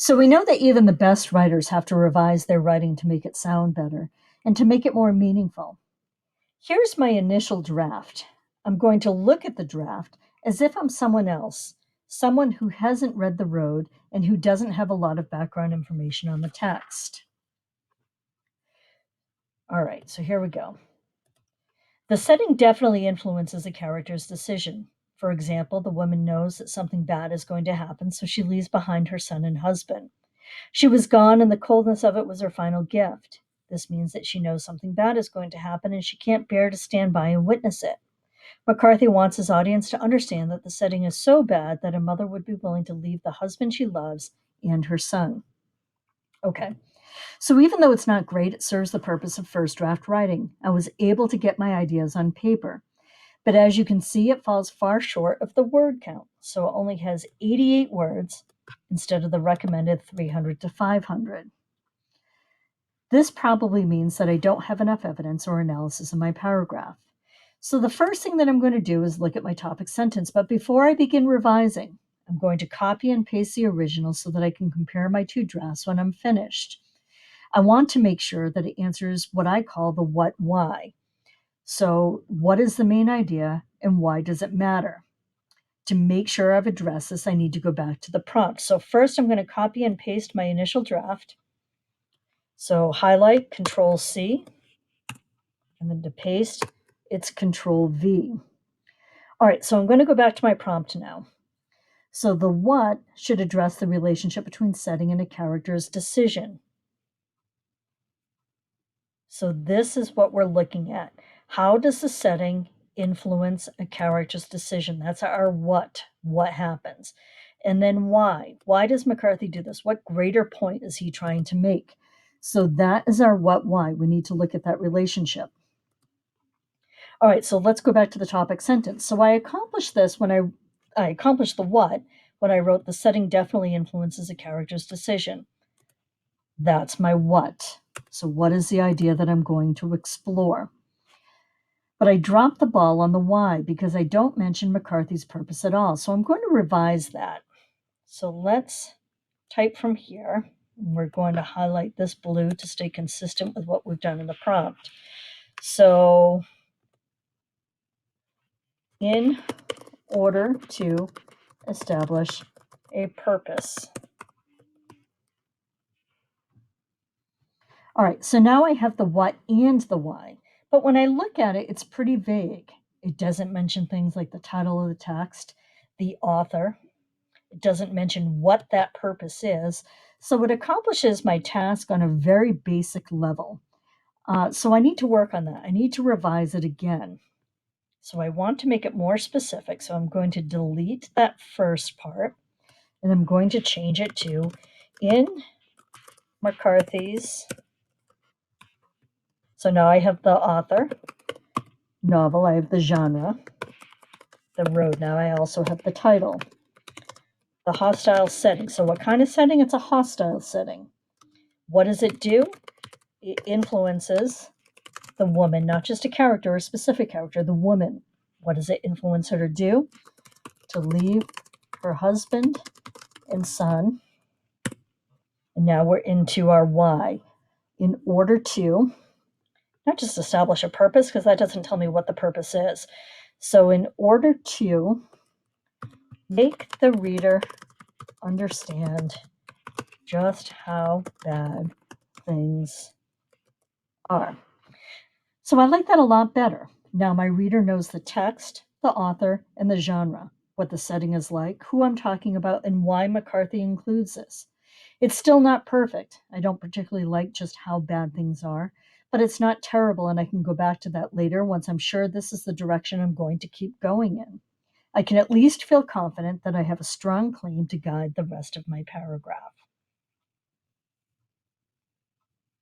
So we know that even the best writers have to revise their writing to make it sound better and to make it more meaningful. Here's my initial draft. I'm going to look at the draft as if I'm someone else, someone who hasn't read The Road and who doesn't have a lot of background information on the text. All right, so here we go. The setting definitely influences a character's decision. For example, the woman knows that something bad is going to happen, so she leaves behind her son and husband. She was gone, and the coldness of it was her final gift. This means that she knows something bad is going to happen, and she can't bear to stand by and witness it. McCarthy wants his audience to understand that the setting is so bad that a mother would be willing to leave the husband she loves and her son. Okay, so even though it's not great, it serves the purpose of first draft writing. I was able to get my ideas on paper. But as you can see, it falls far short of the word count. So it only has 88 words instead of the recommended 300 to 500. This probably means that I don't have enough evidence or analysis in my paragraph. So the first thing that I'm going to do is look at my topic sentence. But before I begin revising, I'm going to copy and paste the original so that I can compare my two drafts when I'm finished. I want to make sure that it answers what I call the what why. So, what is the main idea and why does it matter? To make sure I've addressed this, I need to go back to the prompt. So, first, I'm going to copy and paste my initial draft. So, highlight, Control C, and then to paste, it's Control V. All right, so I'm going to go back to my prompt now. So, the what should address the relationship between setting and a character's decision. So, this is what we're looking at. How does the setting influence a character's decision? That's our what happens. And then why? Why does McCarthy do this? What greater point is he trying to make? So that is our what why. We need to look at that relationship. All right, so let's go back to the topic sentence. So I accomplished this when I accomplished the what when I wrote the setting definitely influences a character's decision. That's my what. So what is the idea that I'm going to explore? But I dropped the ball on the why because I don't mention McCarthy's purpose at all. So I'm going to revise that. So let's type from here. We're going to highlight this blue to stay consistent with what we've done in the prompt. So in order to establish a purpose. All right, so now I have the what and the why. But when I look at it, it's pretty vague. It doesn't mention things like the title of the text, the author. It doesn't mention what that purpose is. So it accomplishes my task on a very basic level. So I need to work on that. I need to revise it again. So I want to make it more specific. So I'm going to delete that first part and I'm going to change it to in McCarthy's. So now I have the author, novel, I have the genre, The Road. Now I also have the title, the hostile setting. So what kind of setting? It's a hostile setting. What does it do? It influences the woman, not just a character or a specific character, the woman. What does it influence her to do? To leave her husband and son. And now we're into our why. In order to not just establish a purpose, because that doesn't tell me what the purpose is. So in order to make the reader understand just how bad things are. So I like that a lot better. Now my reader knows the text, the author, and the genre, what the setting is like, who I'm talking about, and why McCarthy includes this. It's still not perfect. I don't particularly like just how bad things are, but it's not terrible, and I can go back to that later once I'm sure this is the direction I'm going to keep going in. I can at least feel confident that I have a strong claim to guide the rest of my paragraph.